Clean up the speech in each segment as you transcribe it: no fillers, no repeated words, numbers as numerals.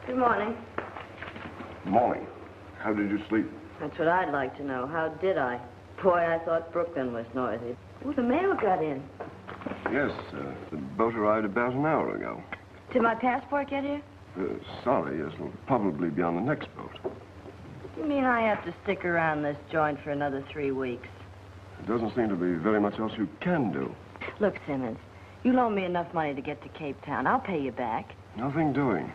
Good morning. Morning. How did you sleep? That's what I'd like to know. How did I? Boy, I thought Brooklyn was noisy. Oh, the mail got in. Yes, the boat arrived about an hour ago. Did my passport get here? Sorry, yes, it'll probably be on the next boat. You mean I have to stick around this joint for another 3 weeks? There doesn't seem to be very much else you can do. Look, Simmons, you loan me enough money to get to Cape Town. I'll pay you back. Nothing doing.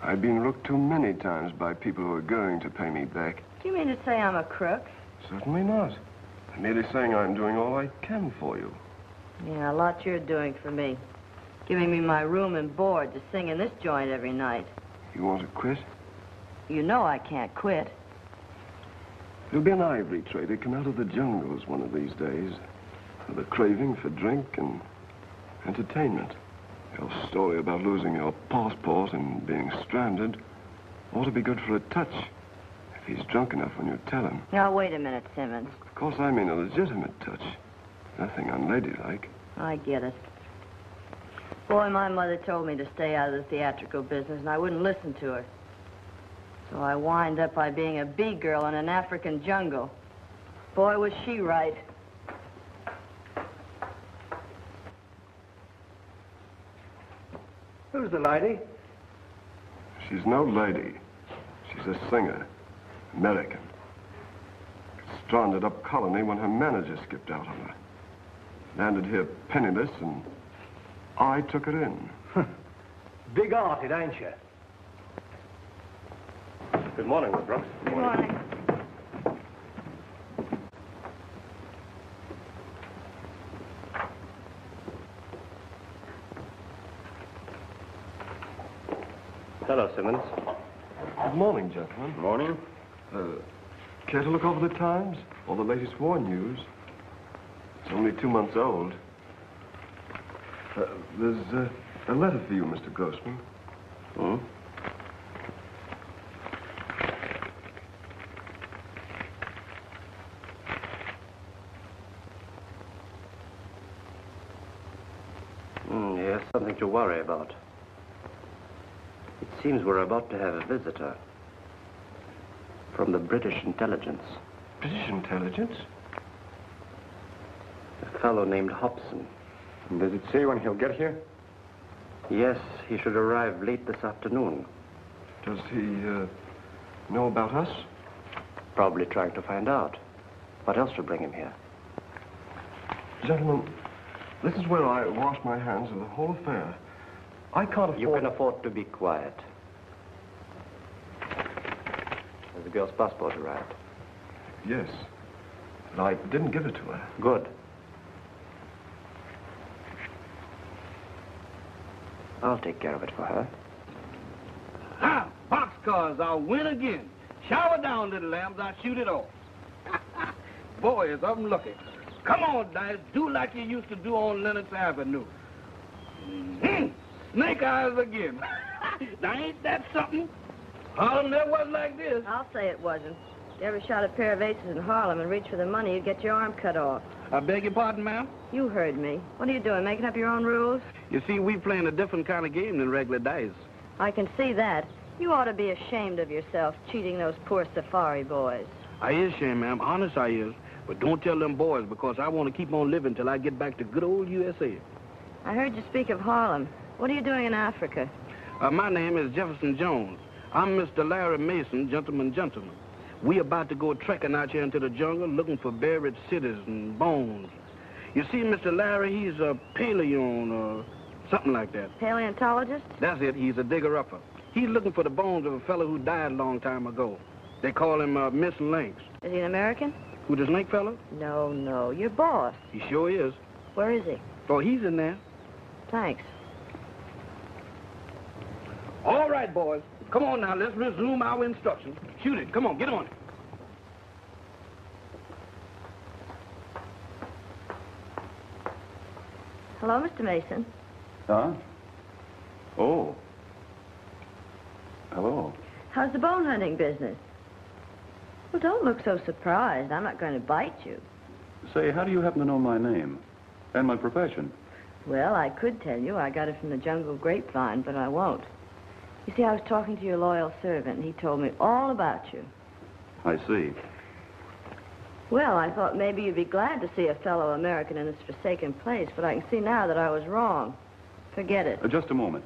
I've been rooked too many times by people who are going to pay me back. Do you mean to say I'm a crook? Certainly not. I'm merely saying I'm doing all I can for you. Yeah, a lot you're doing for me. Giving me my room and board to sing in this joint every night. You want to quit? You know I can't quit. There'll be an ivory trader come out of the jungles one of these days with a craving for drink and entertainment. Your story about losing your passport and being stranded ought to be good for a touch if he's drunk enough when you tell him. Now, wait a minute, Simmons. Of course, I mean a legitimate touch. Nothing unladylike. I get it. Boy, my mother told me to stay out of the theatrical business, and I wouldn't listen to her. So I wind up by being a bee girl in an African jungle. Boy, was she right. Who's the lady? She's no lady. She's a singer. American. Stranded up colony when her manager skipped out on her. Landed here penniless, and I took her in. Big-hearted, ain't you? Good morning, Miss Brooks. Good morning. Hello, Simmons. Good morning, gentlemen. Morning. Care to look over the Times? Or the latest war news? It's only 2 months old. There's a letter for you, Mr. Grossman. Hmm? Yes, something to worry about. It seems we're about to have a visitor from the British intelligence. British intelligence? A fellow named Hobson. Does it say when he'll get here? Yes, he should arrive late this afternoon. Does he know about us? Probably trying to find out. What else would bring him here? Gentlemen, this is where I wash my hands of the whole affair. I can't afford... You can afford to be quiet. Has the girl's passport arrived? Yes. But I didn't give it to her. Good. I'll take care of it for her. Ha! Boxcars, I'll win again. Shower down, little lambs, I'll shoot it off. Boy, is I'm lucky. Come on, Dice, do like you used to do on Lenox Avenue. Snake eyes again. Now, ain't that something? Harlem never was like this. I'll say it wasn't. If you ever shot a pair of aces in Harlem and reached for the money, you'd get your arm cut off. I beg your pardon, ma'am? You heard me. What are you doing, making up your own rules? You see, we playing a different kind of game than regular dice. I can see that. You ought to be ashamed of yourself, cheating those poor safari boys. I is ashamed, ma'am. Honest, I is. But don't tell them boys, because I want to keep on living till I get back to good old USA. I heard you speak of Harlem. What are you doing in Africa? My name is Jefferson Jones. I'm Mr. Larry Mason, gentleman. We about to go trekking out here into the jungle looking for buried cities and bones. You see, Mr. Larry, he's a paleon or something like that. Paleontologist? That's it. He's a digger-upper. He's looking for the bones of a fellow who died a long time ago. They call him Missing Links. Is he an American? Who, the snake fellow? No, your boss. He sure is. Where is he? Oh, he's in there. Thanks. All right, boys. Come on now, let's resume our instructions. Shoot it. Come on, get on it. Hello, Mr. Mason. Huh? Oh. Hello. How's the bone hunting business? Well, don't look so surprised. I'm not going to bite you. Say, how do you happen to know my name? And my profession? Well, I could tell you. I got it from the jungle grapevine, but I won't. You see, I was talking to your loyal servant, and he told me all about you. I see. Well, I thought maybe you'd be glad to see a fellow American in this forsaken place, but I can see now that I was wrong. Forget it. Just a moment.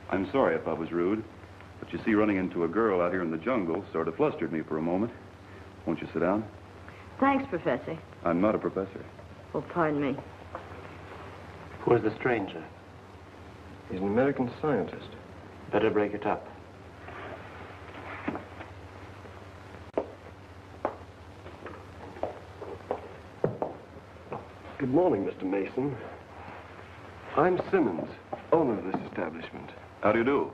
I'm sorry if I was rude, but you see, running into a girl out here in the jungle sort of flustered me for a moment. Won't you sit down? Thanks, Professor. I'm not a professor. Oh, pardon me. Who is the stranger? He's an American scientist. Better break it up. Good morning, Mr. Mason. I'm Simmons, owner of this establishment. How do you do?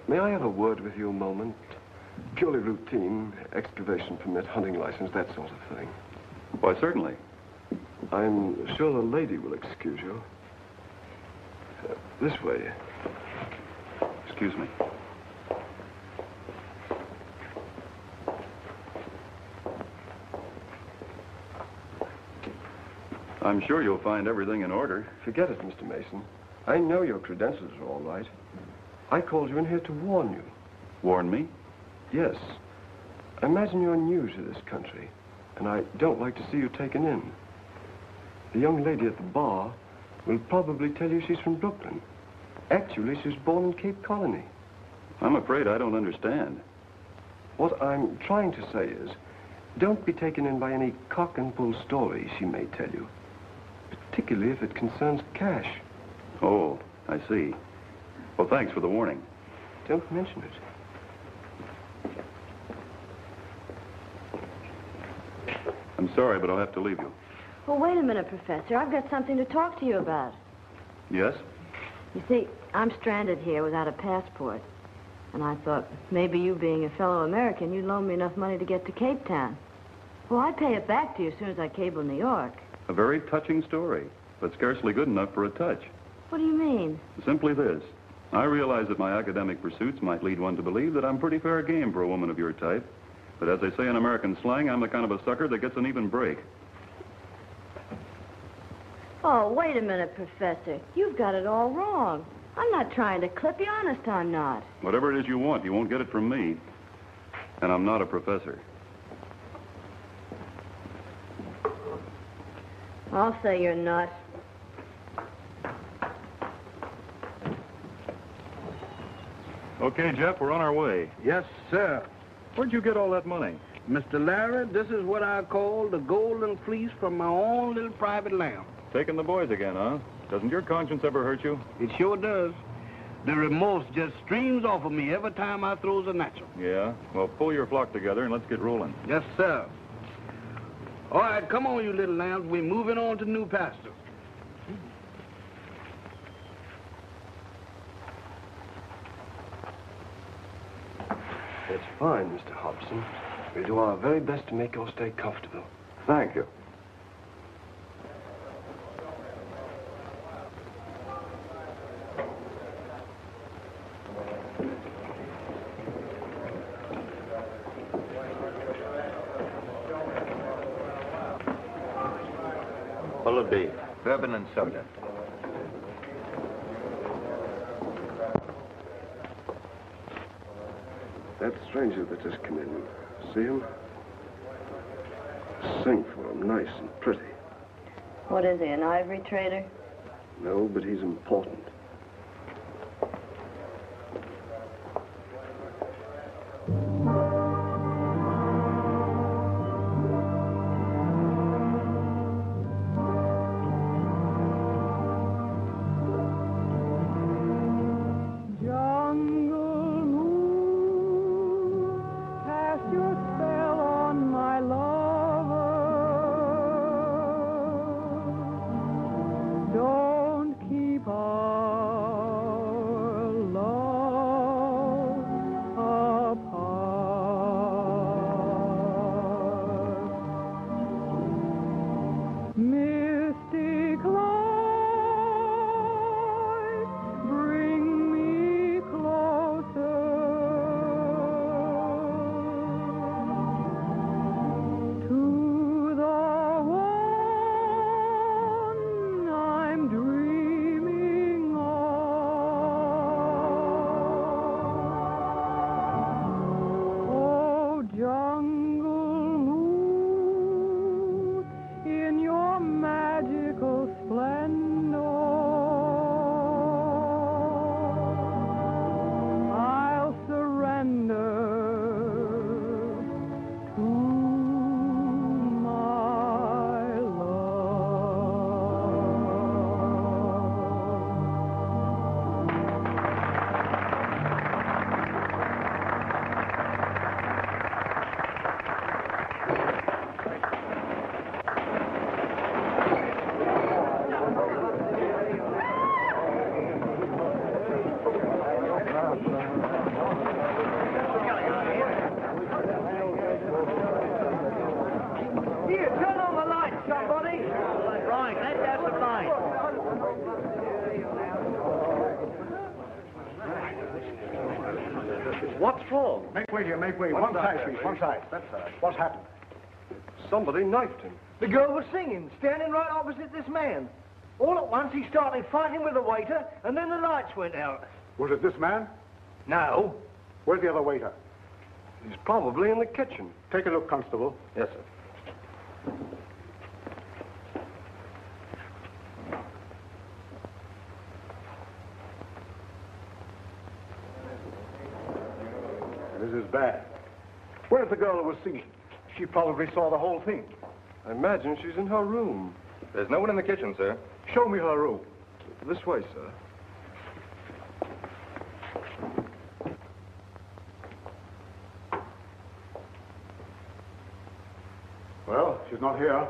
May I have a word with you a moment? Purely routine, excavation permit, hunting license, that sort of thing. Why, certainly. I'm sure the lady will excuse you. This way. Excuse me. I'm sure you'll find everything in order. Forget it, Mr. Mason. I know your credentials are all right. I called you in here to warn you. Warn me? Yes. Imagine you're new to this country, and I don't like to see you taken in. The young lady at the bar will probably tell you she's from Brooklyn. Actually, she was born in Cape Colony. I'm afraid I don't understand. What I'm trying to say is, don't be taken in by any cock and bull story she may tell you, particularly if it concerns cash. Oh, I see. Well, thanks for the warning. Don't mention it. I'm sorry, but I'll have to leave you. Well, wait a minute, Professor. I've got something to talk to you about. Yes? You see, I'm stranded here without a passport. And I thought, maybe you being a fellow American, you'd loan me enough money to get to Cape Town. Well, I'd pay it back to you as soon as I cable New York. A very touching story, but scarcely good enough for a touch. What do you mean? Simply this. I realize that my academic pursuits might lead one to believe that I'm pretty fair game for a woman of your type. But as they say in American slang, I'm the kind of a sucker that gets an even break. Oh, wait a minute, Professor. You've got it all wrong. I'm not trying to clip you. Honest, I'm not. Whatever it is you want, you won't get it from me. And I'm not a professor. I'll say you're not. Okay, Jeff, we're on our way. Yes, sir. Where'd you get all that money? Mr. Larry, this is what I call the golden fleece from my own little private lamb. Taking the boys again, huh? Doesn't your conscience ever hurt you? It sure does. The remorse just streams off of me every time I throws a natural. Yeah? Well, pull your flock together and let's get rolling. Yes, sir. All right, come on, you little lambs. We're moving on to new pastures. That's fine, Mr. Hobson. We'll do our very best to make you stay comfortable. Thank you. What'll it be? Bourbon and soda. That stranger that just come in, see him? Sing for him, nice and pretty. What is he, an ivory trader? No, but he's important. Don't keep on What's wrong? Make way here, make way. One One side, side, please, please. one side. That side. What's happened? Somebody knifed him. The girl was singing, standing right opposite this man. All at once, he started fighting with the waiter, and then the lights went out. Was it this man? No. Where's the other waiter? He's probably in the kitchen. Take a look, Constable. Yes, sir. This is bad. Where's the girl who was singing? She probably saw the whole thing. I imagine she's in her room. There's no one in the kitchen, sir. Show me her room. This way, sir. Well, she's not here.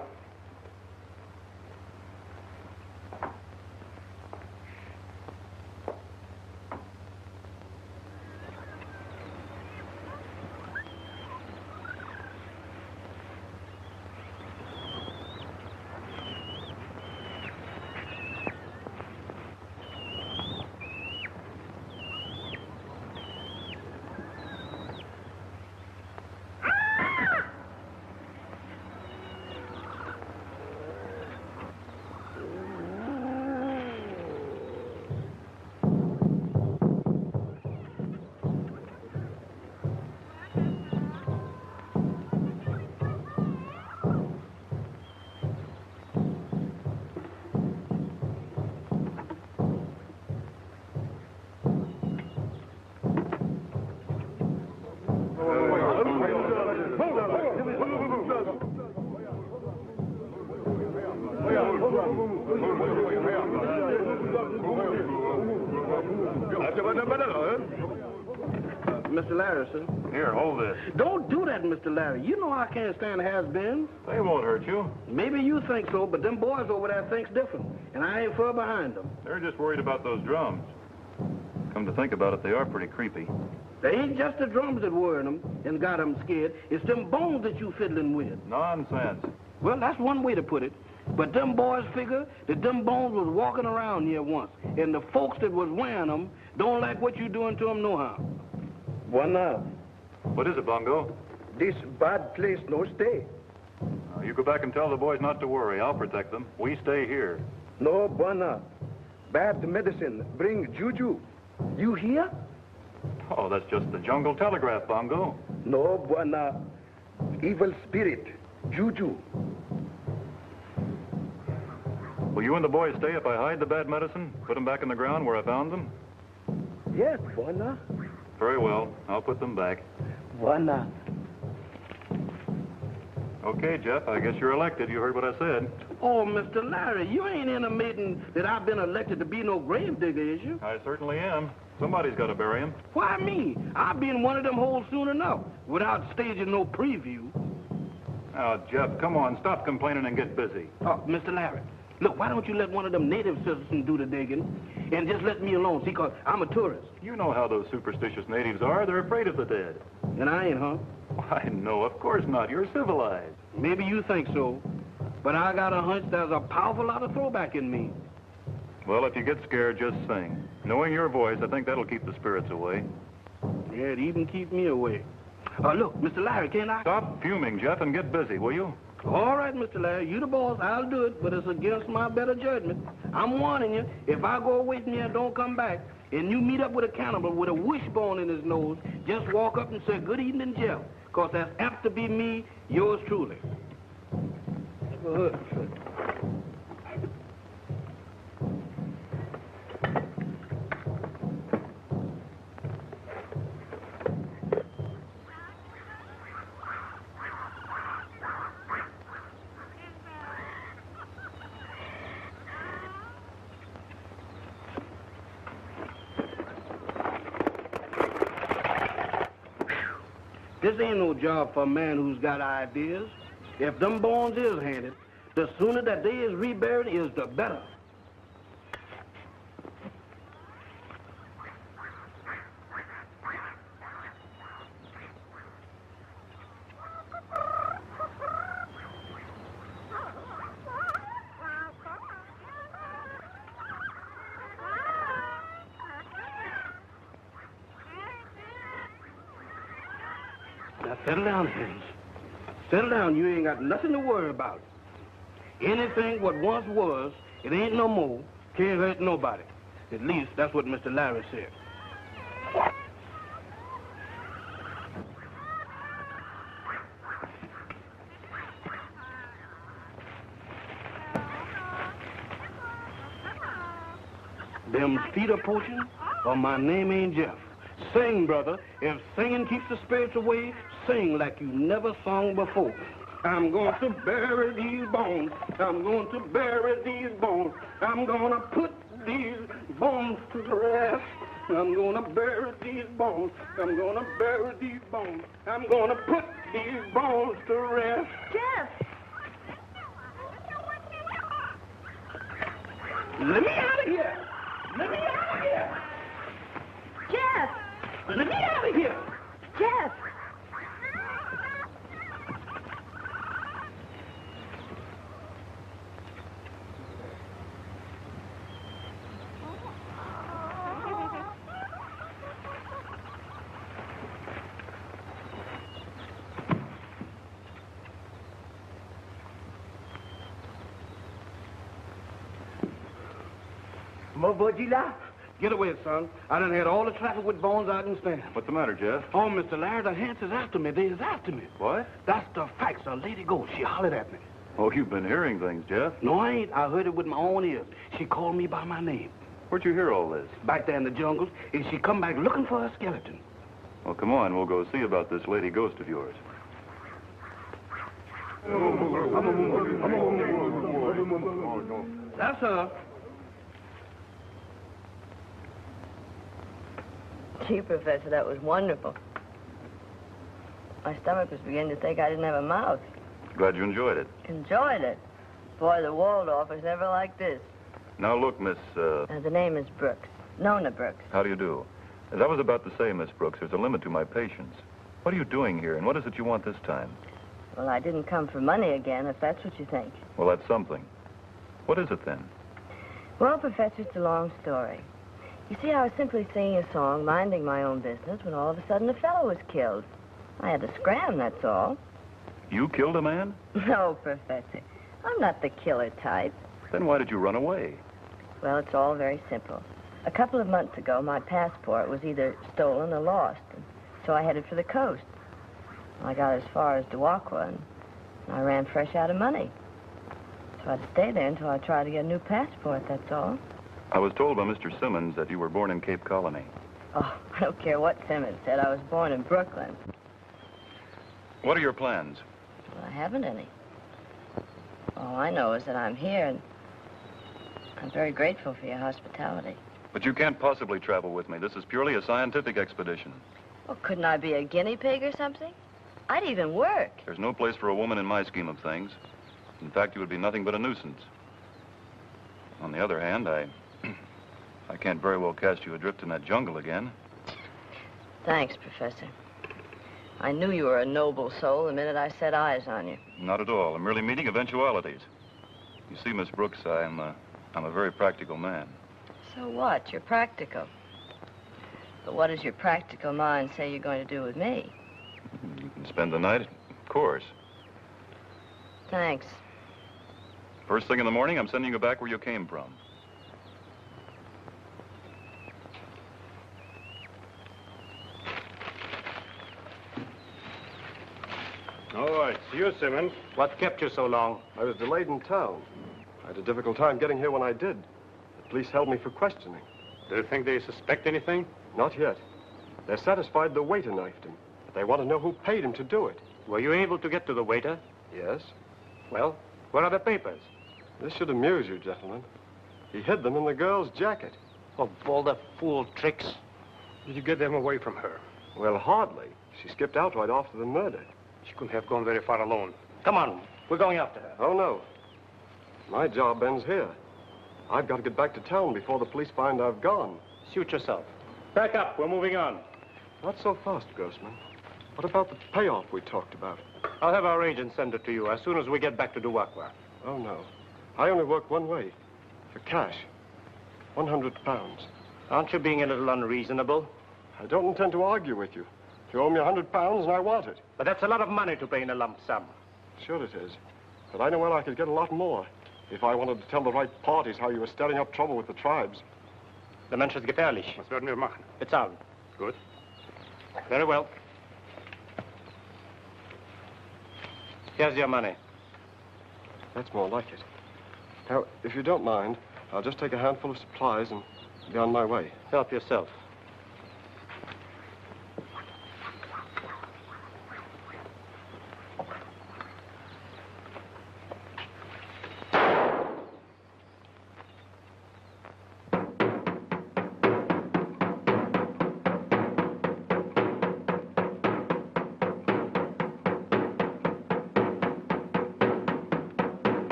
Mr. Larry, sir. Here, hold this. Don't do that, Mr. Larry. You know I can't stand has-beens. They won't hurt you. Maybe you think so, but them boys over there thinks different, and I ain't far behind them. They're just worried about those drums. Come to think about it, they are pretty creepy. They ain't just the drums that worry them and got them scared. It's them bones that you fiddling with. Nonsense. Well, that's one way to put it. But them boys figure that them bones was walking around here once, and the folks that was wearing them don't like what you doing to them no how. Buona, What is it, Bongo? this bad place no stay. You go back and tell the boys not to worry. I'll protect them. We stay here. No, buona. Bad medicine bring juju. You hear? Oh, that's just the jungle telegraph, Bongo. No, buona. Evil spirit, juju. Will you and the boys stay if I hide the bad medicine? Put them back in the ground where I found them? Yes, buona. Very well. I'll put them back. Buona. Okay, Jeff, I guess you're elected. You heard what I said. Oh, Mr. Larry, you ain't intimating that I've been elected to be no grave digger, is you? I certainly am. Somebody's got to bury him. Why me? I'll be in one of them holes soon enough, without staging no preview. Now, Jeff, come on. Stop complaining and get busy. Oh, Mr. Larry, look, why don't you let one of them native citizens do the digging and just let me alone, see, 'cause I'm a tourist. You know how those superstitious natives are. They're afraid of the dead. And I ain't, huh? Why, no, of course not. You're civilized. Maybe you think so, but I got a hunch there's a powerful lot of throwback in me. Well, if you get scared, just sing. Knowing your voice, I think that'll keep the spirits away. Yeah, it even keep me away. Look, Mr. Larry, can I? Stop fuming, Jeff, and get busy, will you? All right, Mr. Larry, you the boss. I'll do it, but it's against my better judgment. I'm warning you, if I go away from here and don't come back, and you meet up with a cannibal with a wishbone in his nose, just walk up and say, "Good evening, Jeff," 'cause that's apt to be me, yours truly. This ain't no job for a man who's got ideas. If them bones is handed, the sooner that they is reburied is the better. Now, settle down, Haynes. Settle down. You ain't got nothing to worry about. Anything what once was, it ain't no more. Can't hurt nobody. At least, that's what Mr. Larry said. Them feet are poaching, or my name ain't Jeff. Sing, brother. If singing keeps the spirits away, sing like you never sung before. I'm going to bury these bones. I'm going to bury these bones. I'm going to put these bones to rest. I'm going to bury these bones. I'm going to bury these bones. I'm going to put these bones to rest. Jeff! Let me out of here! Let me out of here! Jeff! Let me out of here! Jeff! Get away, son. I done had all the traffic with bones I can stand. What's the matter, Jeff? Oh, Mr. Larry, the Hants is after me. They is after me. What? That's the facts. A lady ghost. She hollered at me. Oh, you've been hearing things, Jeff. No, I ain't. I heard it with my own ears. She called me by my name. Where'd you hear all this? Back there in the jungles, and she come back looking for a skeleton. Well, come on. We'll go see about this lady ghost of yours. That's her. Gee, Professor, that was wonderful. My stomach was beginning to think I didn't have a mouth. Glad you enjoyed it. Enjoyed it. Boy, the Waldorf was never like this. Now, look, Miss, The name is Brooks. Nona Brooks. how do you do? As I was about to say, Miss Brooks, there's a limit to my patience. What are you doing here, and what is it you want this time? Well, I didn't come for money again, if that's what you think. Well, that's something. What is it, then? Well, Professor, it's a long story. You see, I was simply singing a song, minding my own business, when all of a sudden a fellow was killed. I had to scram, that's all. You killed a man? No, Professor. I'm not the killer type. Then why did you run away? Well, it's all very simple. A couple of months ago, my passport was either stolen or lost, and so I headed for the coast. I got as far as Dewakwa, and I ran fresh out of money. So I had to stay there until I tried to get a new passport, that's all. I was told by Mr. Simmons that you were born in Cape Colony. Oh, I don't care what Simmons said. I was born in Brooklyn. What are your plans? Well, I haven't any. All I know is that I'm here, and I'm very grateful for your hospitality. But you can't possibly travel with me. This is purely a scientific expedition. Well, couldn't I be a guinea pig or something? I'd even work. There's no place for a woman in my scheme of things. In fact, you would be nothing but a nuisance. On the other hand, I can't very well cast you adrift in that jungle again. Thanks, Professor. I knew you were a noble soul the minute I set eyes on you. Not at all. I'm merely meeting eventualities. You see, Miss Brooks, I'm a very practical man. So what? You're practical. But what does your practical mind say you're going to do with me? You can spend the night, of course. Thanks. First thing in the morning, I'm sending you back where you came from. All right, see you, Simmons. What kept you so long? I was delayed in town. I had a difficult time getting here when I did. The police held me for questioning. Do you think they suspect anything? Not yet. They're satisfied the waiter knifed him. But they want to know who paid him to do it. Were you able to get to the waiter? Yes. Well, where are the papers? This should amuse you, gentlemen. He hid them in the girl's jacket. Of all the fool tricks. Did you get them away from her? Well, hardly. She skipped out right after the murder. She couldn't have gone very far alone. Come on, we're going after her. Oh, no. My job ends here. I've got to get back to town before the police find I've gone. Suit yourself. Back up, we're moving on. Not so fast, Grossman. What about the payoff we talked about? I'll have our agent send it to you as soon as we get back to Dewakwa. Oh, no. I only work one way. For cash. 100 pounds. Aren't you being a little unreasonable? I don't intend to argue with you. You owe me £100 and I want it. But that's a lot of money to pay in a lump sum. Sure it is. But I know where I could get a lot more if I wanted to tell the right parties how you were stirring up trouble with the tribes. Der Mensch ist gefährlich. Was werden wir machen? Bezahlen. Gut. Very well. Here's your money. That's more like it. Now, if you don't mind, I'll just take a handful of supplies and be on my way. Help yourself.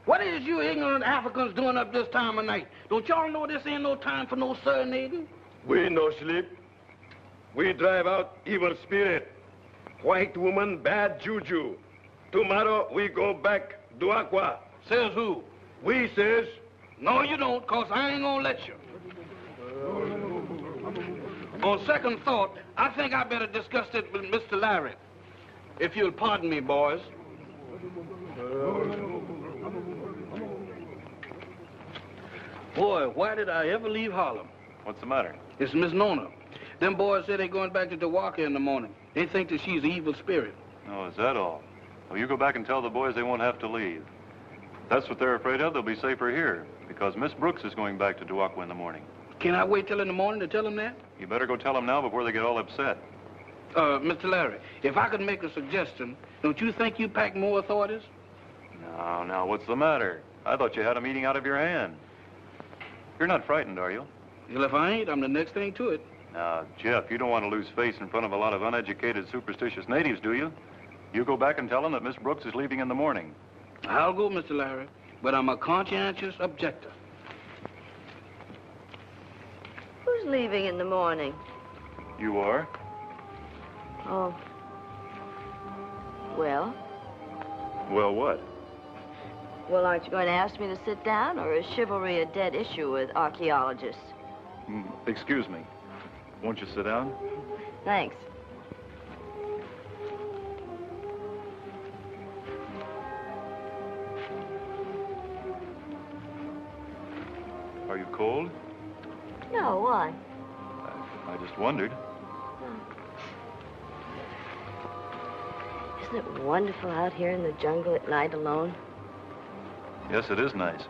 What is you ignorant Africans doing up this time of night? Don't y'all know this ain't no time for no serenading? We no sleep. We drive out evil spirit. White woman, bad juju. Tomorrow we go back Duakwa. Says who? We says. No, you don't, cause I ain't gonna let you. On second thought, I think I better discuss it with Mr. Larry. If you'll pardon me, boys. Boy, why did I ever leave Harlem? What's the matter? It's Miss Nona. Them boys say they're going back to Dewaka in the morning. They think that she's an evil spirit. Oh, is that all? Well, you go back and tell the boys they won't have to leave. If that's what they're afraid of, they'll be safer here, because Miss Brooks is going back to Dewaka in the morning. Can I wait till in the morning to tell them that? You better go tell them now before they get all upset. Mr. Larry, if I could make a suggestion, don't you think you pack more authorities? Now, what's the matter? I thought you had a meeting out of your hand. You're not frightened, are you? Well, if I ain't, I'm the next thing to it. Now, Jeff, you don't want to lose face in front of a lot of uneducated, superstitious natives, do you? You go back and tell them that Miss Brooks is leaving in the morning. I'll go, Mr. Larry, but I'm a conscientious objector. Who's leaving in the morning? You are? Oh. Well? Well, what? Well, aren't you going to ask me to sit down, or is chivalry a dead issue with archaeologists? Excuse me. Won't you sit down? Thanks. Are you cold? No, why? I just wondered. Isn't it wonderful out here in the jungle at night alone? Yes, it is nice.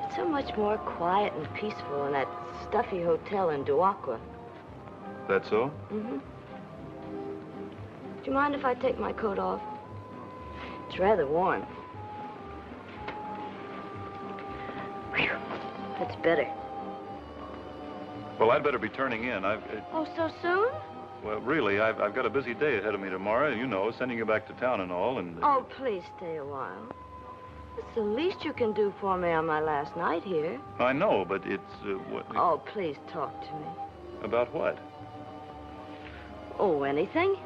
It's so much more quiet and peaceful in that stuffy hotel in Duakwa. That so? Mm-hmm. Do you mind if I take my coat off? It's rather warm. Whew. That's better. Well, I'd better be turning in. Oh, so soon? Well, really, I've got a busy day ahead of me tomorrow, you know, sending you back to town and all, and... Oh, please stay a while. It's the least you can do for me on my last night here. I know, but it's, what... Oh, please talk to me. About what? Oh, anything.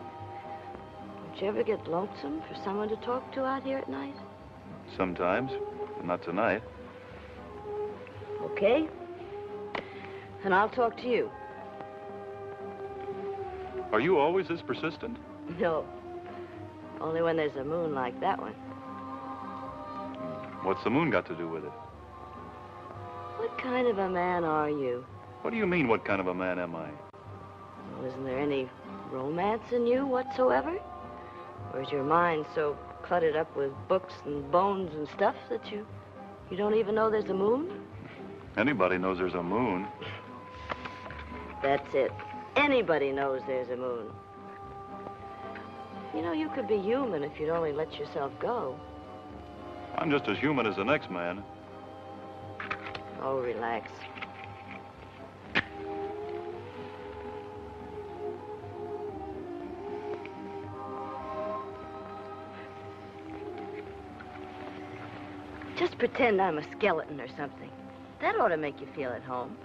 Don't you ever get lonesome for someone to talk to out here at night? Sometimes, but not tonight. Okay. And I'll talk to you. Are you always this persistent? No. Only when there's a moon like that one. What's the moon got to do with it? What kind of a man are you? What do you mean, what kind of a man am I? Well, isn't there any romance in you whatsoever? Or is your mind so cluttered up with books and bones and stuff that you don't even know there's a moon? Anybody knows there's a moon. That's it. Anybody knows there's a moon. You know, you could be human if you'd only let yourself go. I'm just as human as the next man. Oh, relax. Just pretend I'm a skeleton or something. That ought to make you feel at home.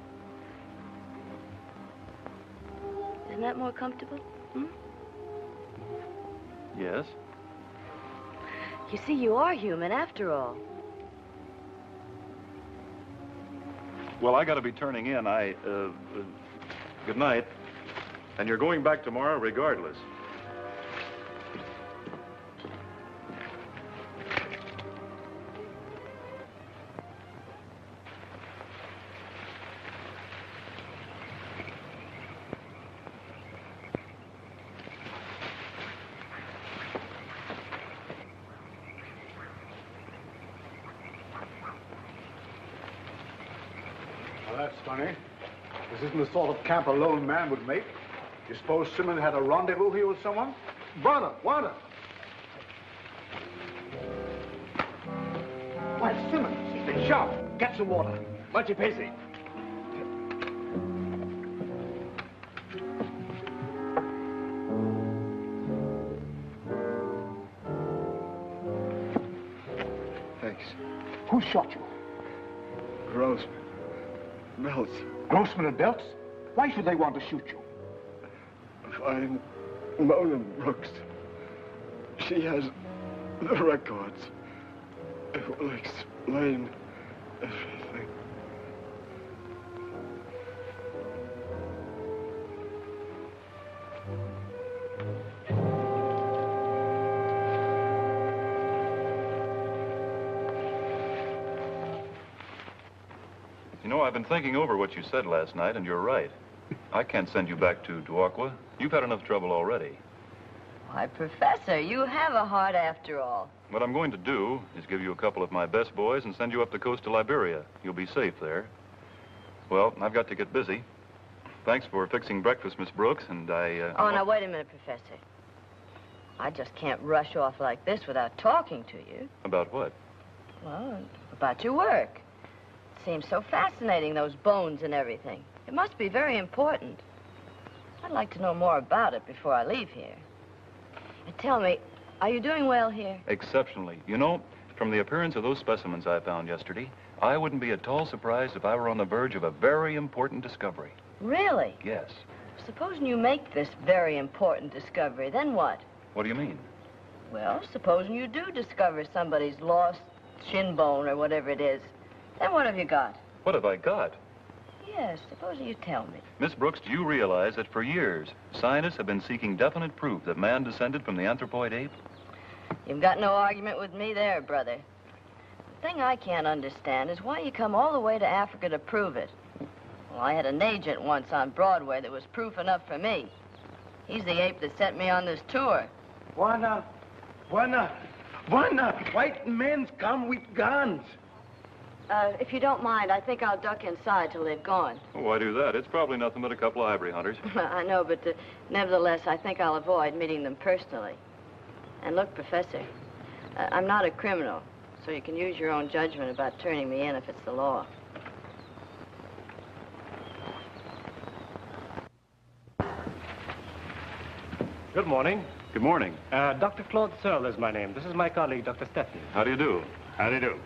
Isn't that more comfortable? Hmm? Yes? You see, you are human after all. Well, I got to be turning in. Good night. And you're going back tomorrow regardless. Well, that's funny. This isn't the sort of camp a lone man would make. You suppose Simmons had a rendezvous here with someone? Water, water. Why, Simmons, he's been shot. Get some water. Much pacey. Thanks. Who shot you? Grossman. Belts. Grossman and Belts? Why should they want to shoot you? Find Mona Brooks. She has the records. It will explain everything. You know, I've been thinking over what you said last night, and you're right. I can't send you back to Duakwa. You've had enough trouble already. Why, Professor, you have a heart after all. What I'm going to do is give you a couple of my best boys and send you up the coast to Liberia. You'll be safe there. Well, I've got to get busy. Thanks for fixing breakfast, Miss Brooks, and Oh, now, wait a minute, Professor. I just can't rush off like this without talking to you. About what? Well, about your work. It seems so fascinating, those bones and everything. It must be very important. I'd like to know more about it before I leave here. And tell me, are you doing well here? Exceptionally. You know, from the appearance of those specimens I found yesterday, I wouldn't be at all surprised if I were on the verge of a very important discovery. Really? Yes. Supposing you make this very important discovery, then what? What do you mean? Well, supposing you do discover somebody's lost shin bone or whatever it is, then what have you got? What have I got? Yes, suppose you tell me. Miss Brooks, do you realize that for years, scientists have been seeking definite proof that man descended from the anthropoid ape? You've got no argument with me there, brother. The thing I can't understand is why you come all the way to Africa to prove it. Well, I had an agent once on Broadway that was proof enough for me. He's the ape that sent me on this tour. Why not? Why not? Why not? White men come with guns. If you don't mind, I think I'll duck inside till they've gone. Oh, why do that? It's probably nothing but a couple of ivory hunters. I know, but nevertheless, I think I'll avoid meeting them personally. And look, Professor, I'm not a criminal, so you can use your own judgment about turning me in if it's the law. Good morning. Good morning. Dr. Claude Searle is my name. This is my colleague, Dr. Stepney. How do you do? How do you do?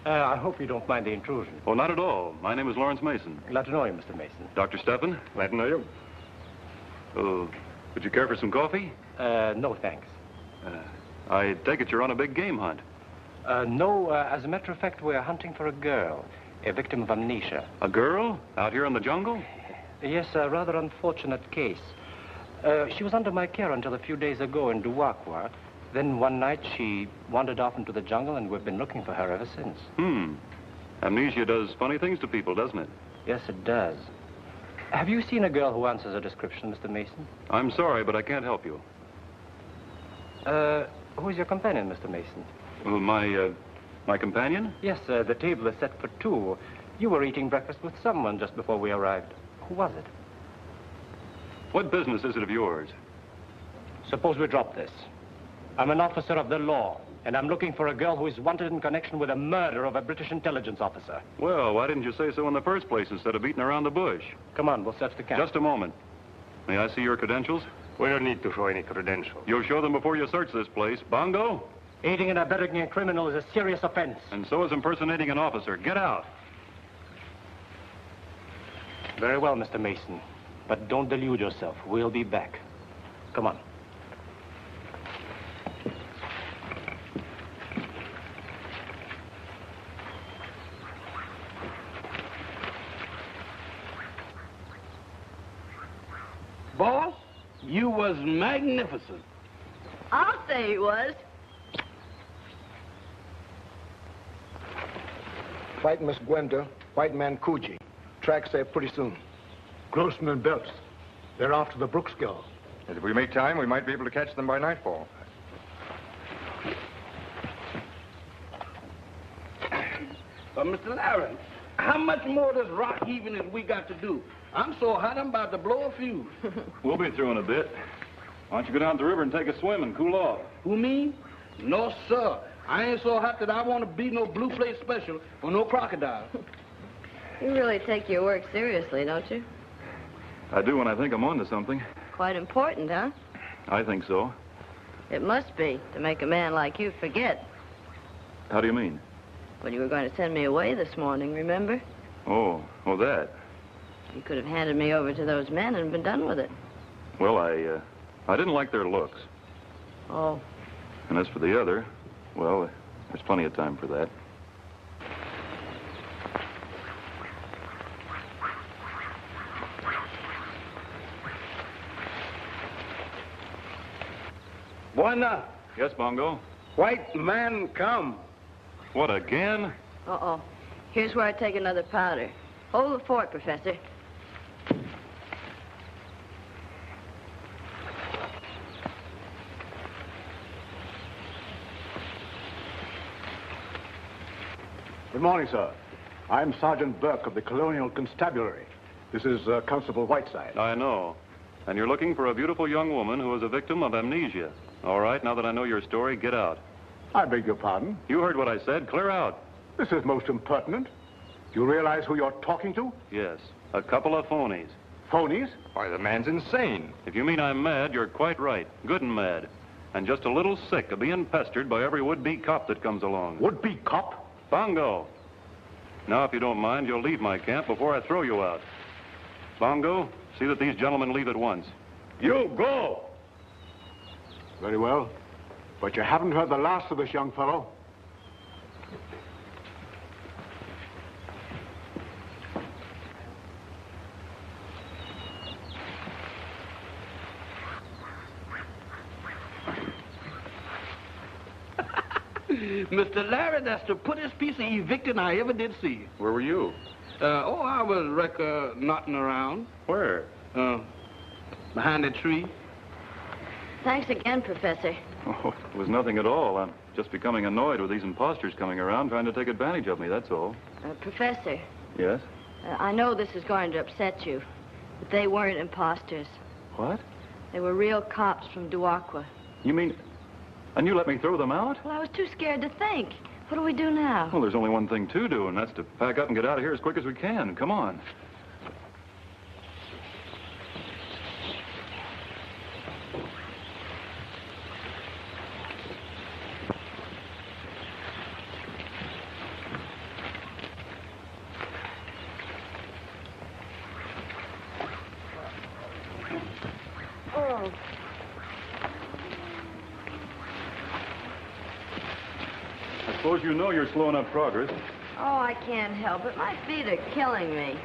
I hope you don't mind the intrusion. Oh, not at all. My name is Lawrence Mason. Glad to know you, Mr. Mason. Dr. Steffen? Glad to know you. Oh, would you care for some coffee? No, thanks. I take it you're on a big game hunt. No, as a matter of fact, we're hunting for a girl, a victim of amnesia. A girl? Out here in the jungle? Yes, a rather unfortunate case. She was under my care until a few days ago in Duakwa. Then one night she wandered off into the jungle, and we've been looking for her ever since. Amnesia does funny things to people, doesn't it? Yes, it does. Have you seen a girl who answers a description, Mr. Mason? I'm sorry, but I can't help you. Who is your companion, Mr. Mason? Well, my companion? Yes, the table is set for two. You were eating breakfast with someone just before we arrived. Who was it? What business is it of yours? Suppose we drop this. I'm an officer of the law, and I'm looking for a girl who is wanted in connection with the murder of a British intelligence officer. Well, why didn't you say so in the first place instead of beating around the bush? Come on, we'll search the camp. Just a moment. May I see your credentials? We don't need to show any credentials. You'll show them before you search this place. Bongo? Aiding and abetting a criminal is a serious offense. And so is impersonating an officer. Get out. Very well, Mr. Mason. But don't delude yourself. We'll be back. Come on. Boss, you was magnificent. I'll say he was. Fight Miss Gwenda, white man Coogee. Tracks there pretty soon. Grossman and Belts. They're after the Brooks girl. If we make time, we might be able to catch them by nightfall. Mr. Larry, how much more of this rock heaving as we got to do? I'm so hot, I'm about to blow a fuse. We'll be through in a bit. Why don't you go down to the river and take a swim and cool off? Who, me? No, sir. I ain't so hot that I want to be no blue plate special or no crocodile. You really take your work seriously, don't you? I do when I think I'm on to something. Quite important, huh? I think so. It must be, to make a man like you forget. How do you mean? Well, you were going to send me away this morning, remember? Oh, that. You could have handed me over to those men and been done with it. Well, I didn't like their looks. Oh. And as for the other, well, there's plenty of time for that. Buena. Yes, Bongo? White man come. What, again? Uh-oh. Here's where I take another powder. Hold the fort, Professor. Good morning, sir. I'm Sergeant Burke of the Colonial Constabulary. This is Constable Whiteside. I know. And you're looking for a beautiful young woman who is a victim of amnesia. All right, now that I know your story, get out. I beg your pardon? You heard what I said. Clear out. This is most impertinent. Do you realize who you're talking to? Yes, a couple of phonies. Phonies? Why, the man's insane. If you mean I'm mad, you're quite right. Good and mad. And just a little sick of being pestered by every would-be cop that comes along. Would-be cop? Bongo. Now, if you don't mind, you'll leave my camp before I throw you out. Bongo, see that these gentlemen leave at once. You go! Very well. But you haven't heard the last of this young fellow. Mr. Larry, that's the prettiest piece of evicting I ever did see. Where were you? I was knotting around. Where? Behind a tree. Thanks again, Professor. Oh, it was nothing at all. I'm just becoming annoyed with these imposters coming around trying to take advantage of me, that's all. Professor. Yes? I know this is going to upset you, but they weren't imposters. What? They were real cops from Duakwa. You mean... And you let me throw them out? Well, I was too scared to think. What do we do now? Well, there's only one thing to do, and that's to pack up and get out of here as quick as we can. Come on. Oh. I suppose you know you're slowing up progress. Oh, I can't help it. My feet are killing me.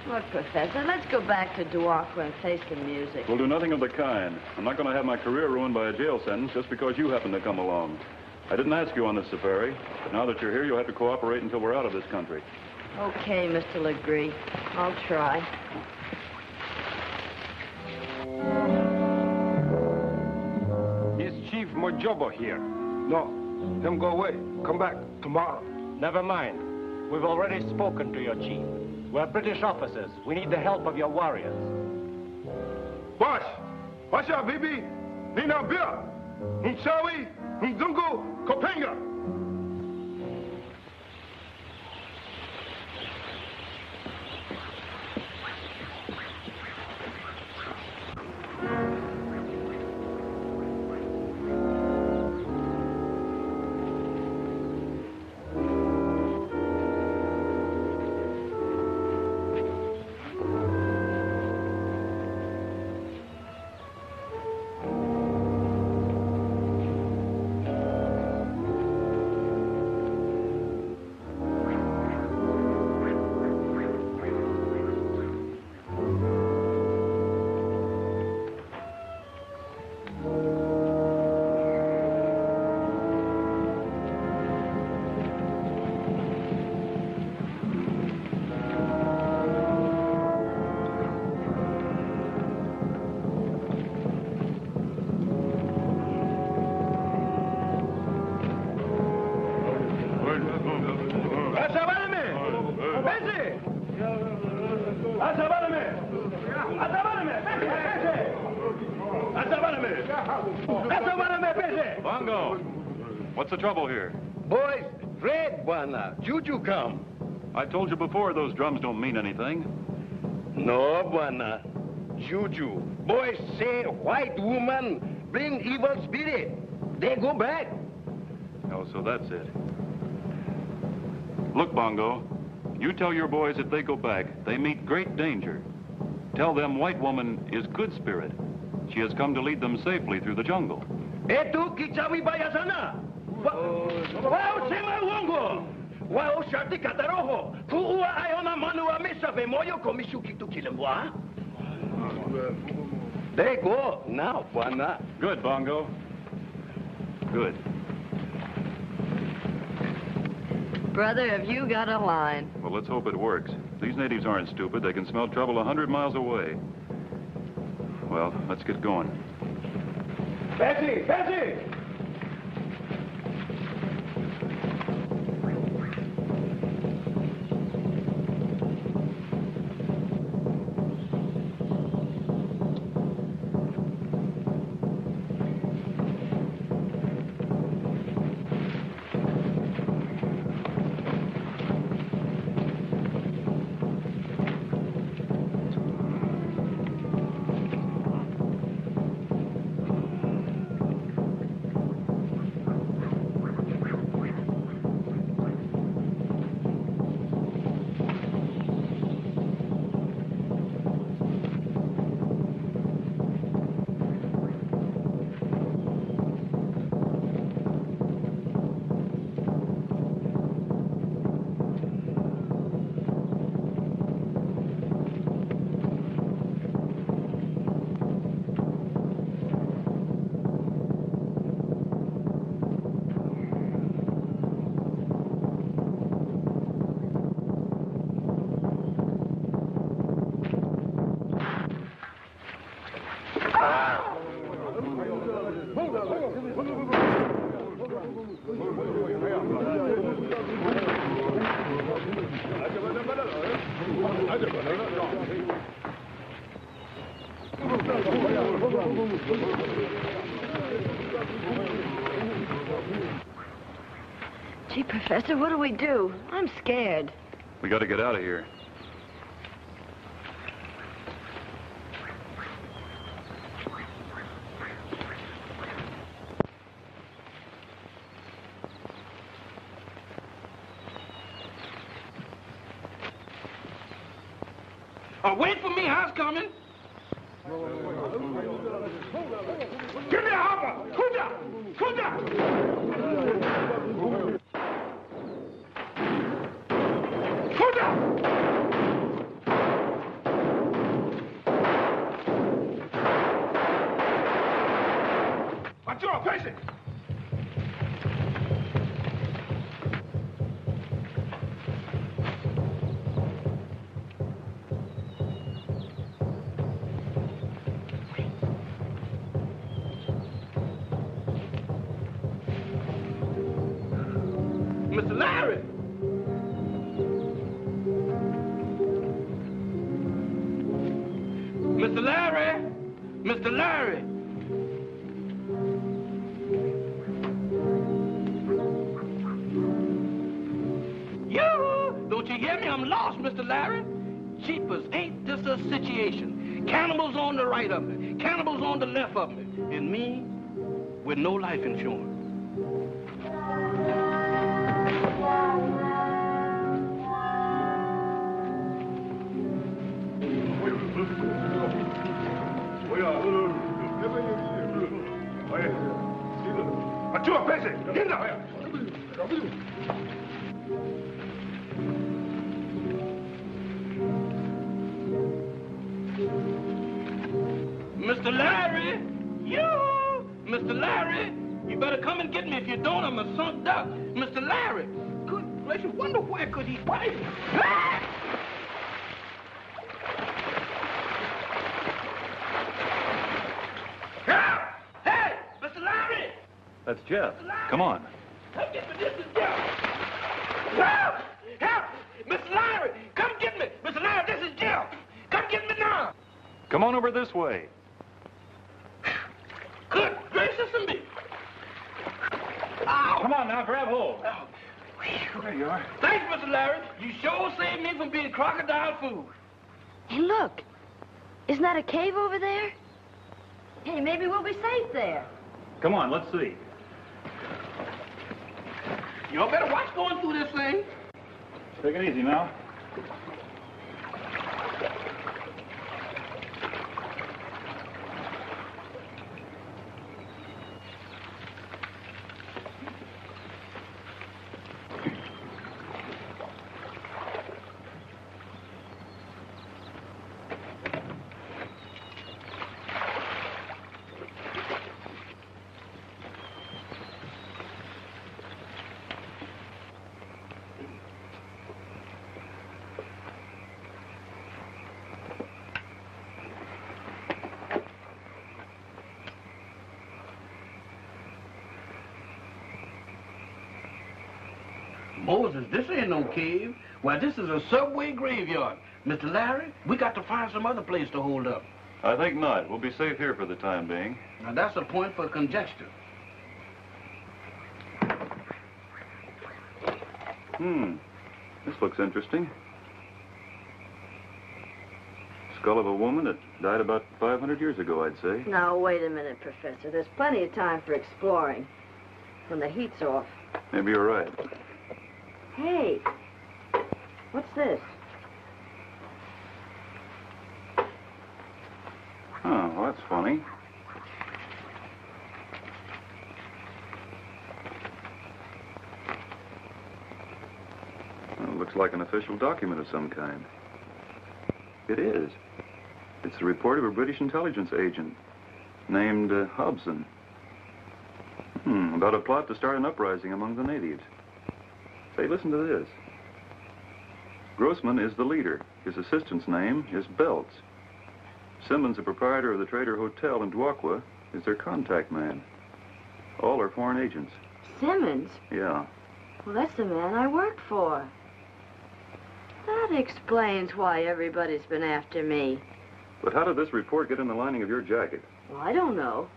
Look, Professor, let's go back to Duakwa and face the music. We'll do nothing of the kind. I'm not going to have my career ruined by a jail sentence just because you happen to come along. I didn't ask you on this safari, but now that you're here, you'll have to cooperate until we're out of this country. Okay, Mr. Legree. I'll try. Is Chief Mojobo here? No. Him go away. Come back tomorrow. Never mind. We've already spoken to your chief. We're British officers. We need the help of your warriors. Wash! Wash out, Bibi! Nina Bia! Nchawi! Nzungu! Kopenga! Bongo! What's the trouble here? Boys, Fred, Buana. Juju come. I told you before, those drums don't mean anything. No, Buana. Juju. Boys say white woman bring evil spirit. They go back. Oh, so that's it. Look, Bongo, you tell your boys if they go back, they meet great danger. Tell them white woman is good spirit. She has come to lead them safely through the jungle. Etu kichawi bayasana. Wow, sema uongo. Wow, shati kataroho. Kuua ayona manua mesave moyo komishu kitu kilembwa. They go now, Buana. Good, Bongo. Good. Brother, have you got a line? Well, let's hope it works. These natives aren't stupid. They can smell trouble 100 miles away. Well, let's get going. Bessie! Bessie! Gee, Professor, what do we do? I'm scared. We got to get out of here. Wait for me, House coming. Give me a hopper. Kuja! Kuja! Kuja! What's your patient? Mr. Larry! Mr. Larry! Mr. Larry! Yoo-hoo! Don't you hear me? I'm lost, Mr. Larry. Jeepers, ain't this a situation? Cannibals on the right of me, cannibals on the left of me, and me with no life insurance. Mr. Larry! You! Mr. Larry! You better come and get me. If you don't, I'm a sunk duck. Mr. Larry! Good gracious, wonder where could he fight? Hey! Mr. Larry! That's Jeff. Come on. Come get me. This is Jeff. Help! Help! Mr. Larry! Come get me. Mr. Larry, this is Jeff. Come get me now. Come on over this way. Good gracious of me. Come on now, grab hold. There you are. Thanks, Mr. Larry. You sure saved me from being crocodile food. Hey, look. Isn't that a cave over there? Hey, maybe we'll be safe there. Come on, let's see. Y'all better watch going through this thing. Take it easy now. Moses, this ain't no cave. Why, this is a subway graveyard. Mr. Larry, we got to find some other place to hold up. I think not. We'll be safe here for the time being. Now, that's a point for conjecture. This looks interesting. Skull of a woman that died about 500 years ago, I'd say. Now, wait a minute, Professor. There's plenty of time for exploring when the heat's off. Maybe you're right. Hey, what's this? Oh, well, that's funny. Well, it looks like an official document of some kind. It is. It's the report of a British intelligence agent named Hobson. About a plot to start an uprising among the natives. Say, listen to this. Grossman is the leader. His assistant's name is Belts. Simmons, the proprietor of the Trader Hotel in Duakwa, is their contact man. All are foreign agents. Simmons? Yeah. Well, that's the man I worked for. That explains why everybody's been after me. But how did this report get in the lining of your jacket? Well, I don't know.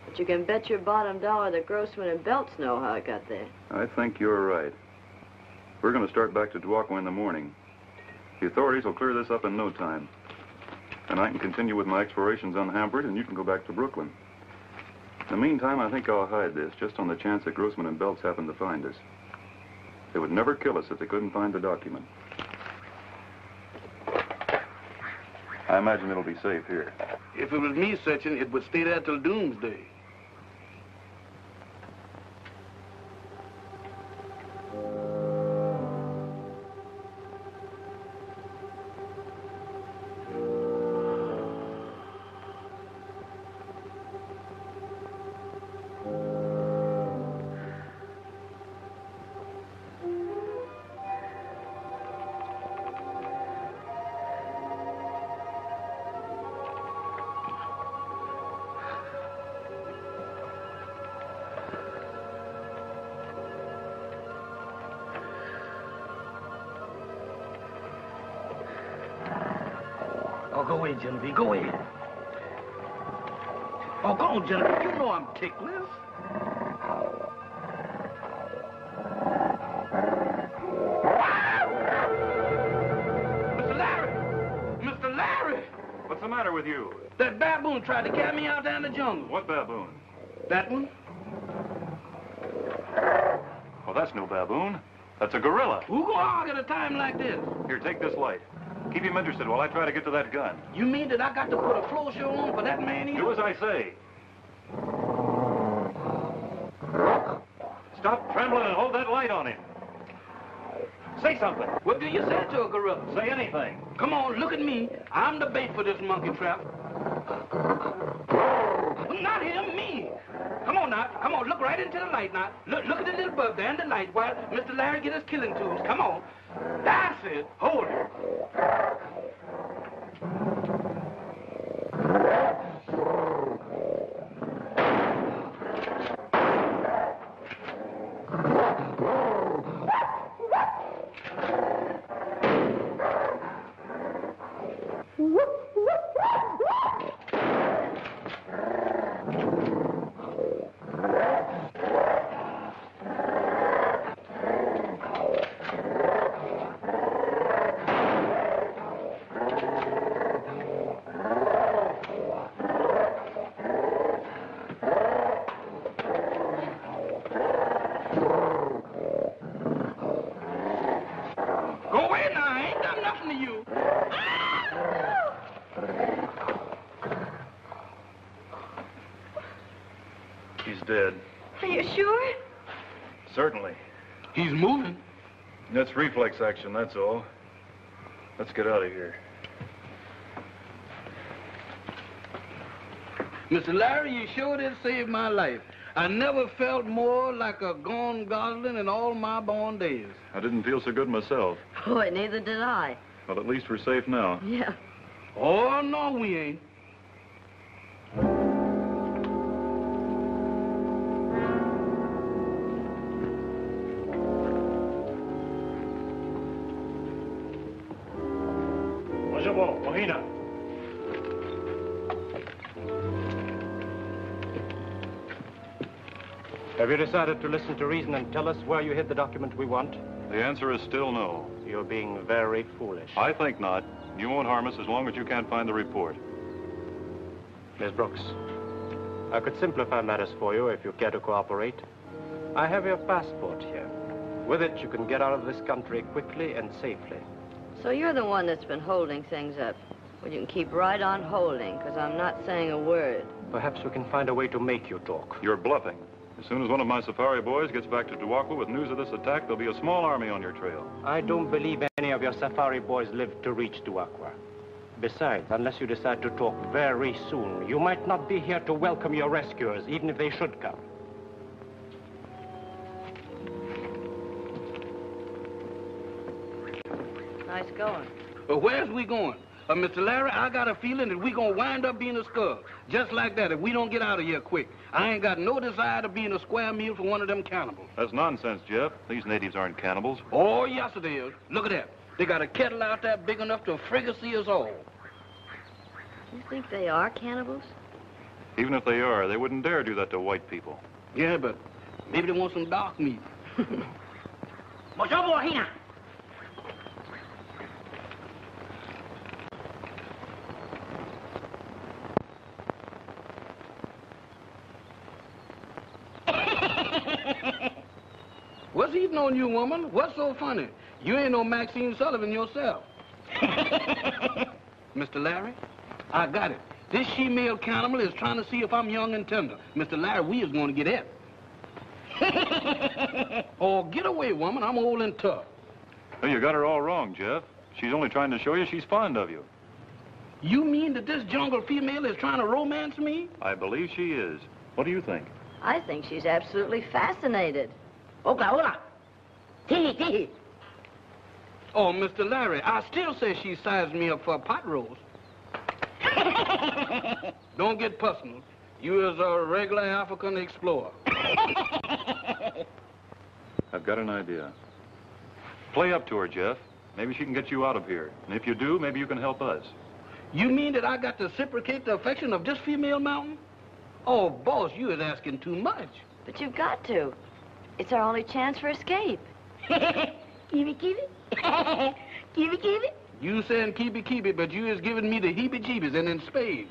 But you can bet your bottom dollar that Grossman and Belts know how it got there. I think you're right. We're going to start back to Duakwa in the morning. The authorities will clear this up in no time. And I can continue with my explorations unhampered, and you can go back to Brooklyn. In the meantime, I think I'll hide this, just on the chance that Grossman and Belts happen to find us. They would never kill us if they couldn't find the document. I imagine it'll be safe here. If it was me searching, it would stay there till doomsday. Oh, go away, Genevieve. Go away. Oh, go on, Genevieve. You know I'm ticklish. Mr. Larry! Mr. Larry! What's the matter with you? That baboon tried to carry me out there in the jungle. What baboon? That one? Oh, that's no baboon. That's a gorilla. Who go hog at a time like this? Here, take this light. Keep him interested while I try to get to that gun. You mean that I got to put a floor show on for that man either? Do as I say. Stop trembling and hold that light on him. Say something. What do you say to a gorilla? Say anything. Come on, look at me. I'm the bait for this monkey trap. Not him, me. Come on now. Come on, look right into the light now. Look at the little bug there in the light while Mr. Larry get his killing tools. Come on. That's it. Hold it. he's dead. Are you sure? Certainly. He's moving. That's reflex action, that's all. Let's get out of here. Mr. Larry, you sure did save my life. I never felt more like a gone gosling in all my born days. I didn't feel so good myself. Boy, neither did I. Well, at least we're safe now. Yeah. Oh, no, we ain't. Have you decided to listen to reason and tell us where you hid the document we want? The answer is still no. You're being very foolish. I think not. You won't harm us as long as you can't find the report. Miss Brooks, I could simplify matters for you if you care to cooperate. I have your passport here. With it, you can get out of this country quickly and safely. So you're the one that's been holding things up. Well, you can keep right on holding, because I'm not saying a word. Perhaps we can find a way to make you talk. You're bluffing. As soon as one of my safari boys gets back to Duakwa with news of this attack, there'll be a small army on your trail. I don't believe any of your safari boys live to reach Duakwa. Besides, unless you decide to talk very soon, you might not be here to welcome your rescuers, even if they should come. Nice going. But where's we going? Mr. Larry, I got a feeling that we gonna wind up being a scum. Just like that, if we don't get out of here quick. I ain't got no desire to be in a square meal for one of them cannibals. That's nonsense, Jeff. These natives aren't cannibals. Oh, yes it is. Look at that. They got a kettle out there big enough to fricassee us all. You think they are cannibals? Even if they are, they wouldn't dare do that to white people. Yeah, but maybe they want some dark meat. What's eating on you, woman? What's so funny? You ain't no Maxine Sullivan yourself. Mr. Larry, I got it. This she-male cannibal is trying to see if I'm young and tender. Mr. Larry, we is going to get it. Oh, get away, woman. I'm old and tough. Well, you got her all wrong, Jeff. She's only trying to show you she's fond of you. You mean that this jungle female is trying to romance me? I believe she is. What do you think? I think she's absolutely fascinated. Hola, hola. Tee, tee. Oh, Mr. Larry, I still say she sized me up for a pot roast. Don't get personal. You is a regular African explorer. I've got an idea. Play up to her, Jeff. Maybe she can get you out of here. And if you do, maybe you can help us. You mean that I got to reciprocate the affection of this female mountain? Oh, boss, you is asking too much. But you've got to. It's our only chance for escape. Keep it. Keep it. You saying keep it, but you is giving me the heebie-jeebies and in spades.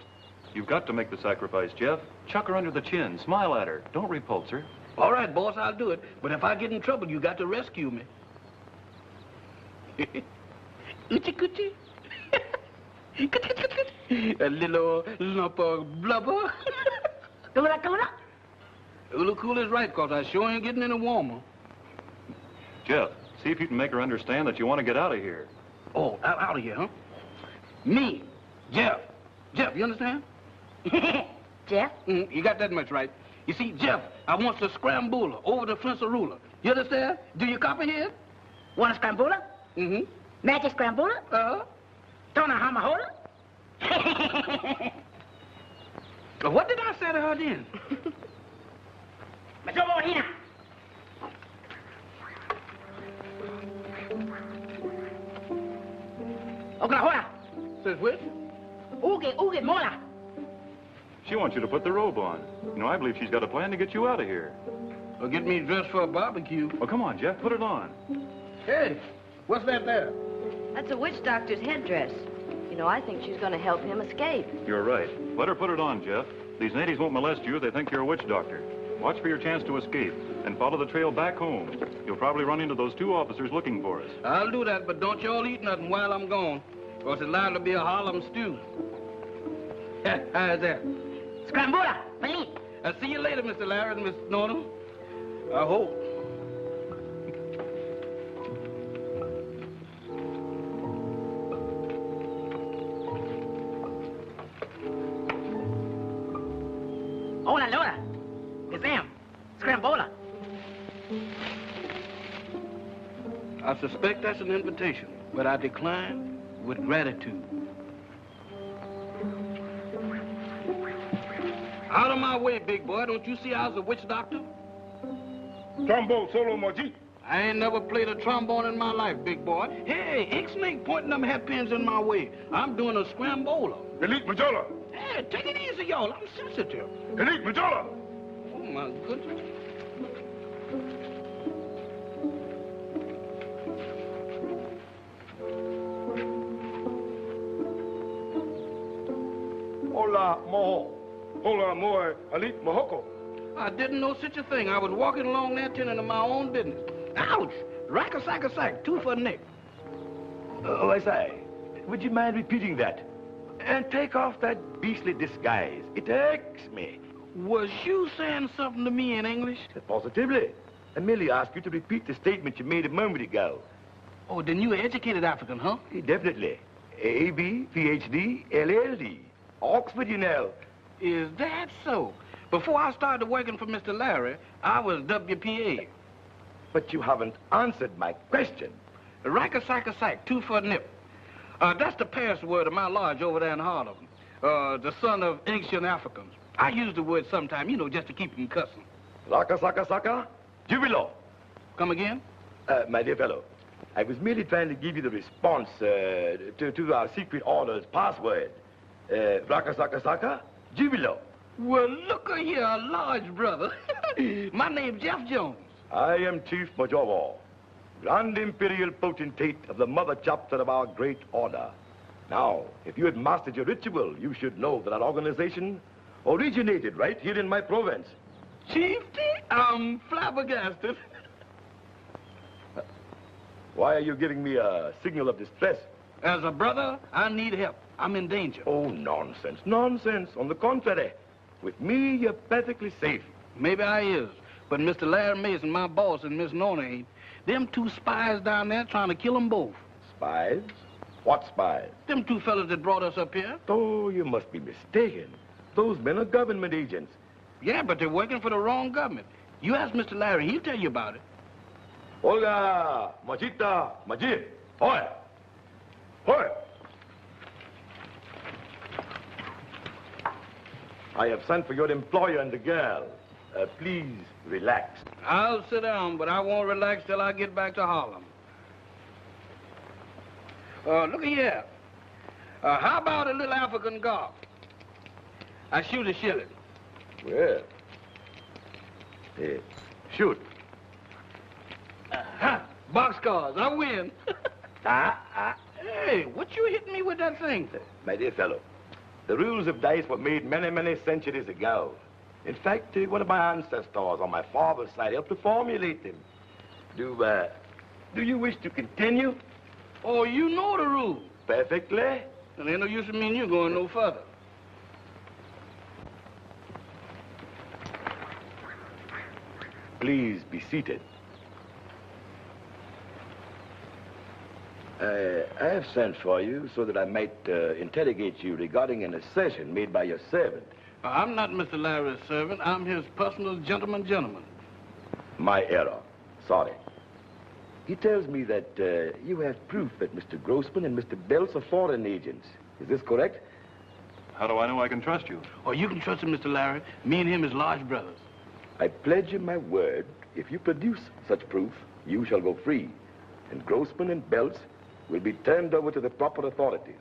You've got to make the sacrifice, Jeff. Chuck her under the chin. Smile at her. Don't repulse her. All right, boss, I'll do it. But if I get in trouble, you got to rescue me. Oochie-coochie. A little lump of blubber. Come on. Ula cool is right, because I sure ain't getting any warmer. Jeff, see if you can make her understand that you want to get out of here. Oh, out of here, huh? Me, Jeff. Jeff, you understand? Jeff? You got that much right. You see, Jeff, I want to scramble over the Flintstone. You understand? Do you copy here? Want a scramble? Mm-hmm. Magic scramble? Don't know how to hold it? What did I say to her then? Let's go over here. Oklahoma. Says which? Oogie, mola. She wants you to put the robe on. You know, I believe she's got a plan to get you out of here. Or get me dressed for a barbecue. Well, come on, Jeff, put it on. Hey, what's that there? That's a witch doctor's headdress. You know, I think she's going to help him escape. You're right. Let her put it on, Jeff. These natives won't molest you if they think you're a witch doctor. Watch for your chance to escape and follow the trail back home. You'll probably run into those two officers looking for us. I'll do that, but don't y'all eat nothing while I'm gone, or it's liable to be a Harlem stew. How's that? Scrambola, please. I'll see you later, Mr. Larry and Miss Norton. I hope. Hola, Laura. Gazam. Scrambola. I suspect that's an invitation, but I decline with gratitude. Out of my way, big boy. Don't you see I was a witch doctor? Trombone solo moji. I ain't never played a trombone in my life, big boy. Hey, Ink-Snake pointing them hairpins in my way. I'm doing a scrambola. Elite Majola. Hey, take it easy, y'all. I'm sensitive. Elite Majola. Oh, my goodness. Hola, moho. Hola, moe. Elite Mohoko. I didn't know such a thing. I was walking along there tending to my own business. Ouch! Rack-a-sack-a-sack, 2 for a nick. Oh, I say, would you mind repeating that? And take off that beastly disguise. It irks me. Was you saying something to me in English? Positively. I merely asked you to repeat the statement you made a moment ago. Oh, then you an educated African, huh? Definitely. A.B., Ph.D., L.L.D. Oxford, you know. Is that so? Before I started working for Mr. Larry, I was WPA. But you haven't answered my question. Rack-a-sack-a-sack, 2 for a nip. That's the password of my lodge over there in Harlem. The son of ancient Africans. I use the word sometime, you know, just to keep them cussing. Raka-saka-saka, jubilo. Come again? My dear fellow, I was merely trying to give you the response to our secret order's password. Raka-saka-saka, jubilo. Well, look here, large brother. My name's Jeff Jones. I am Chief Majobo, Grand Imperial Potentate of the Mother Chapter of our great order. Now, if you had mastered your ritual, you should know that our organization originated right here in my province. Chiefty, I'm flabbergasted. Why are you giving me a signal of distress? As a brother, I need help. I'm in danger. Oh, nonsense, nonsense. On the contrary, with me, you're perfectly safe. Maybe I is, but Mr. Larry Mason, my boss, and Miss Nona ain't. Them 2 spies down there trying to kill them both. Spies? What spies? Them 2 fellas that brought us up here. Oh, you must be mistaken. Those men are government agents. Yeah, but they're working for the wrong government. You ask Mr. Larry, he'll tell you about it. Olga, Majita, Majid, hoy! Hoy! I have sent for your employer and the girl. Please relax. I'll sit down, but I won't relax till I get back to Harlem. Look here. How about a little African golf? I shoot a shilling. Well, shoot. Boxcars, I win. Hey, what you hitting me with that thing? My dear fellow, the rules of dice were made many, many centuries ago. In fact, one of my ancestors on my father's side helped to formulate them. Do you wish to continue? Oh, you know the rules. Perfectly. And ain't no use in me and you going no further. Please be seated. I have sent for you so that I might interrogate you regarding an assertion made by your servant. I'm not Mr. Larry's servant. I'm his personal gentleman. My error. Sorry. He tells me that you have proof that Mr. Grossman and Mr. Belts are foreign agents. Is this correct? How do I know I can trust you? Oh, you can trust him, Mr. Larry. Me and him is large brothers. I pledge you my word, if you produce such proof, you shall go free. And Grossman and Belts will be turned over to the proper authorities.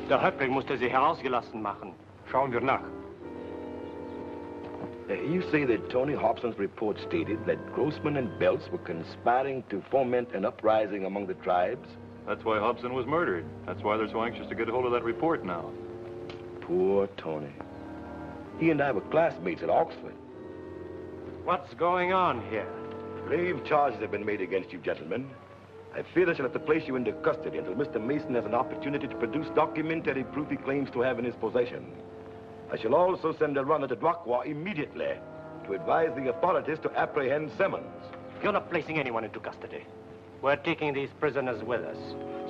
Der Häuptling musste sie herausgelassen machen. Schauen wir nach. You say that Tony Hobson's report stated that Grossman and Belts were conspiring to foment an uprising among the tribes? That's why Hobson was murdered. That's why they're so anxious to get a hold of that report now. Poor Tony. He and I were classmates at Oxford. What's going on here? Grave charges have been made against you, gentlemen. I fear I shall have to place you into custody until Mr. Mason has an opportunity to produce documentary proof he claims to have in his possession. I shall also send a runner to Dwakwa immediately to advise the authorities to apprehend Simmons. You're not placing anyone into custody. We're taking these prisoners with us.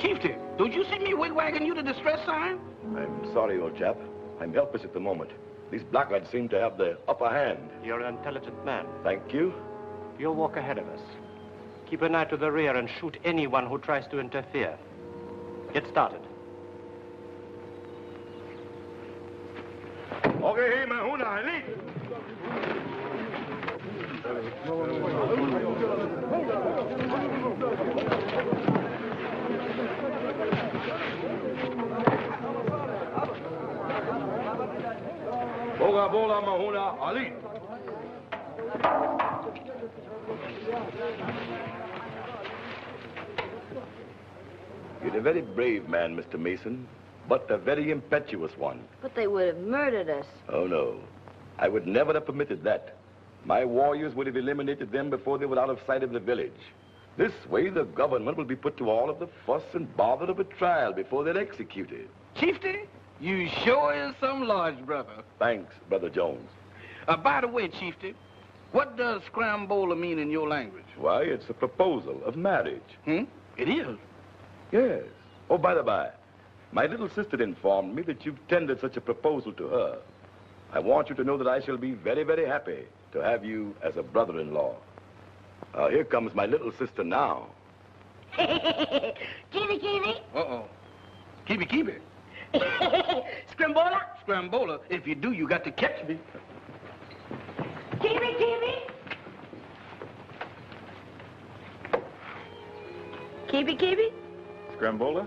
Chieftain, don't you see me wigwagging you the distress sign? I'm sorry, old chap. I'm helpless at the moment. These blackguards seem to have the upper hand. You're an intelligent man. Thank you. You'll walk ahead of us. Keep an eye to the rear and shoot anyone who tries to interfere. Get started. Okay, hey, Mahuna, lead. Boga bola Mahuna, Ali. You're a very brave man, Mr. Mason, but a very impetuous one. But they would have murdered us. Oh, no. I would never have permitted that. My warriors would have eliminated them before they were out of sight of the village. This way, the government will be put to all of the fuss and bother of a trial before they're executed. Chieftain, you sure is some large brother. Thanks, Brother Jones. By the way, Chieftain, what does scrambola mean in your language? Why, it's a proposal of marriage. It is? Yes. Oh, by the by, my little sister informed me that you've tendered such a proposal to her. I want you to know that I shall be very, very happy to have you as a brother-in-law. Here comes my little sister now. Kiwi, kiwi. Uh-oh. Kibi. Scrambola. Scrambola, if you do, you got to catch me. Kiwi, kiwi. Kibi. Scrambola?